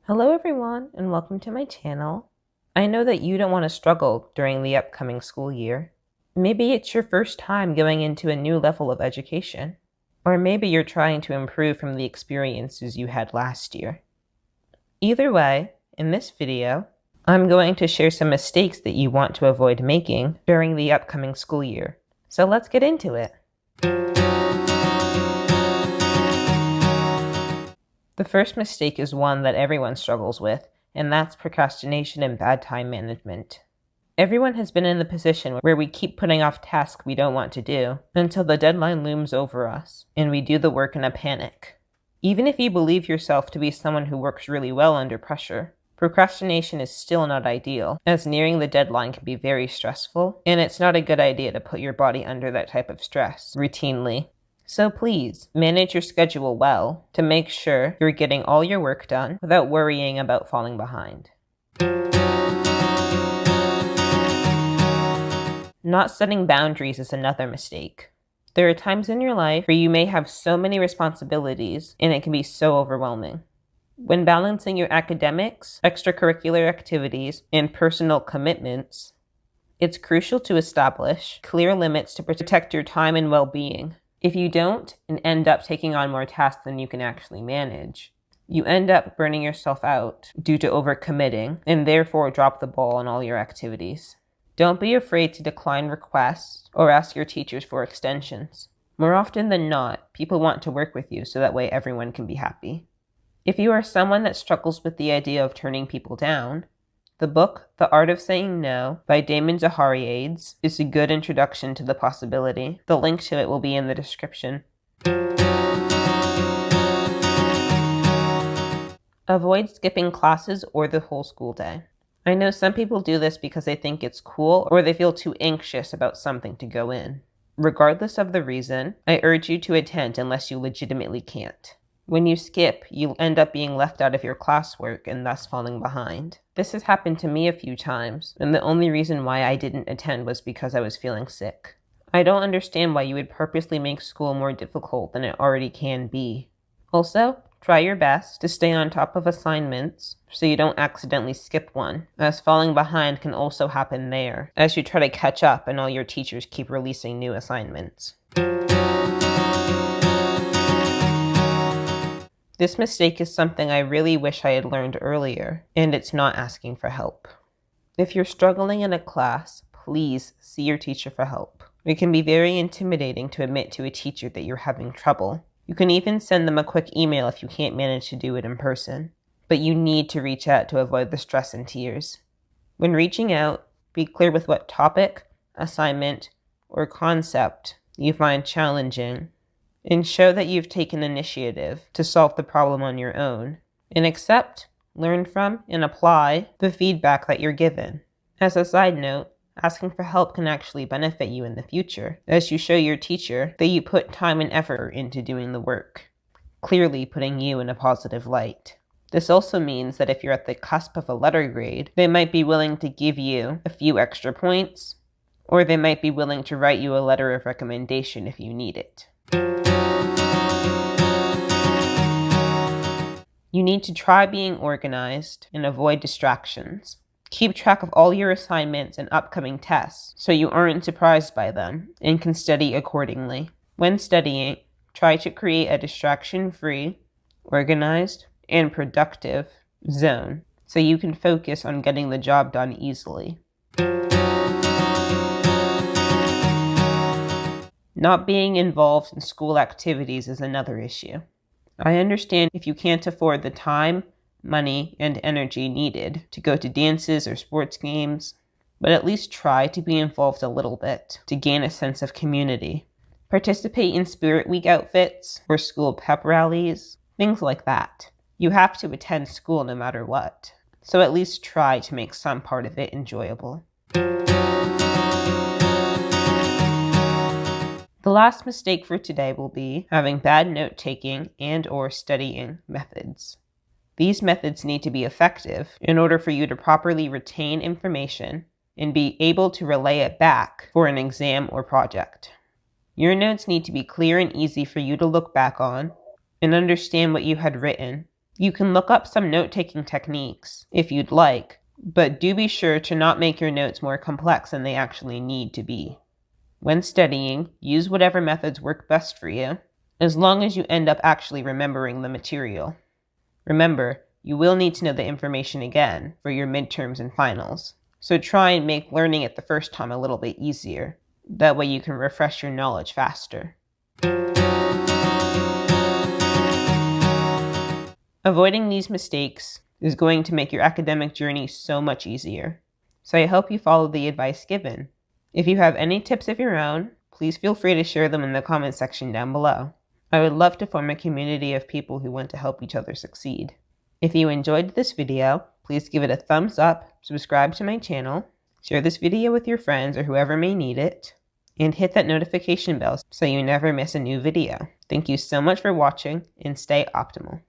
Hello everyone, and welcome to my channel. I know that you don't want to struggle during the upcoming school year. Maybe it's your first time going into a new level of education. Or maybe you're trying to improve from the experiences you had last year. Either way, in this video, I'm going to share some mistakes that you want to avoid making during the upcoming school year. So let's get into it. The first mistake is one that everyone struggles with, and that's procrastination and bad time management. Everyone has been in the position where we keep putting off tasks we don't want to do until the deadline looms over us, and we do the work in a panic. Even if you believe yourself to be someone who works really well under pressure, procrastination is still not ideal, as nearing the deadline can be very stressful, and it's not a good idea to put your body under that type of stress routinely. So please, manage your schedule well to make sure you're getting all your work done without worrying about falling behind. Not setting boundaries is another mistake. There are times in your life where you may have so many responsibilities and it can be so overwhelming. When balancing your academics, extracurricular activities, and personal commitments, it's crucial to establish clear limits to protect your time and well-being. If you don't and end up taking on more tasks than you can actually manage, you end up burning yourself out due to overcommitting and therefore drop the ball on all your activities. Don't be afraid to decline requests or ask your teachers for extensions. More often than not, people want to work with you so that way everyone can be happy. If you are someone that struggles with the idea of turning people down, the book, The Art of Saying No by Damon Zahariades is a good introduction to the possibility. The link to it will be in the description. Avoid skipping classes or the whole school day. I know some people do this because they think it's cool or they feel too anxious about something to go in. Regardless of the reason, I urge you to attend unless you legitimately can't. When you skip, you end up being left out of your classwork and thus falling behind. This has happened to me a few times, and the only reason why I didn't attend was because I was feeling sick. I don't understand why you would purposely make school more difficult than it already can be. Also, try your best to stay on top of assignments so you don't accidentally skip one, as falling behind can also happen there, as you try to catch up and all your teachers keep releasing new assignments. This mistake is something I really wish I had learned earlier, and it's not asking for help. If you're struggling in a class, please see your teacher for help. It can be very intimidating to admit to a teacher that you're having trouble. You can even send them a quick email if you can't manage to do it in person. But you need to reach out to avoid the stress and tears. When reaching out, be clear with what topic, assignment, or concept you find challenging, and show that you've taken initiative to solve the problem on your own, and accept, learn from, and apply the feedback that you're given. As a side note, asking for help can actually benefit you in the future, as you show your teacher that you put time and effort into doing the work, clearly putting you in a positive light. This also means that if you're at the cusp of a letter grade, they might be willing to give you a few extra points, or they might be willing to write you a letter of recommendation if you need it. You need to try being organized and avoid distractions. Keep track of all your assignments and upcoming tests so you aren't surprised by them and can study accordingly. When studying, try to create a distraction-free, organized, and productive zone so you can focus on getting the job done easily. Not being involved in school activities is another issue. I understand if you can't afford the time, money, and energy needed to go to dances or sports games, but at least try to be involved a little bit to gain a sense of community. Participate in Spirit Week outfits or school pep rallies, things like that. You have to attend school no matter what, so at least try to make some part of it enjoyable. The last mistake for today will be having bad note-taking and/or studying methods. These methods need to be effective in order for you to properly retain information and be able to relay it back for an exam or project. Your notes need to be clear and easy for you to look back on and understand what you had written You can look up some note-taking techniques if you'd like, but do be sure to not make your notes more complex than they actually need to be. When studying, use whatever methods work best for you, as long as you end up actually remembering the material. Remember, you will need to know the information again for your midterms and finals, so try and make learning it the first time a little bit easier. That way you can refresh your knowledge faster. Avoiding these mistakes is going to make your academic journey so much easier. So I hope you follow the advice given. If you have any tips of your own, please feel free to share them in the comment section down below. I would love to form a community of people who want to help each other succeed. If you enjoyed this video, please give it a thumbs up, subscribe to my channel, share this video with your friends or whoever may need it, and hit that notification bell so you never miss a new video. Thank you so much for watching, and stay optimal.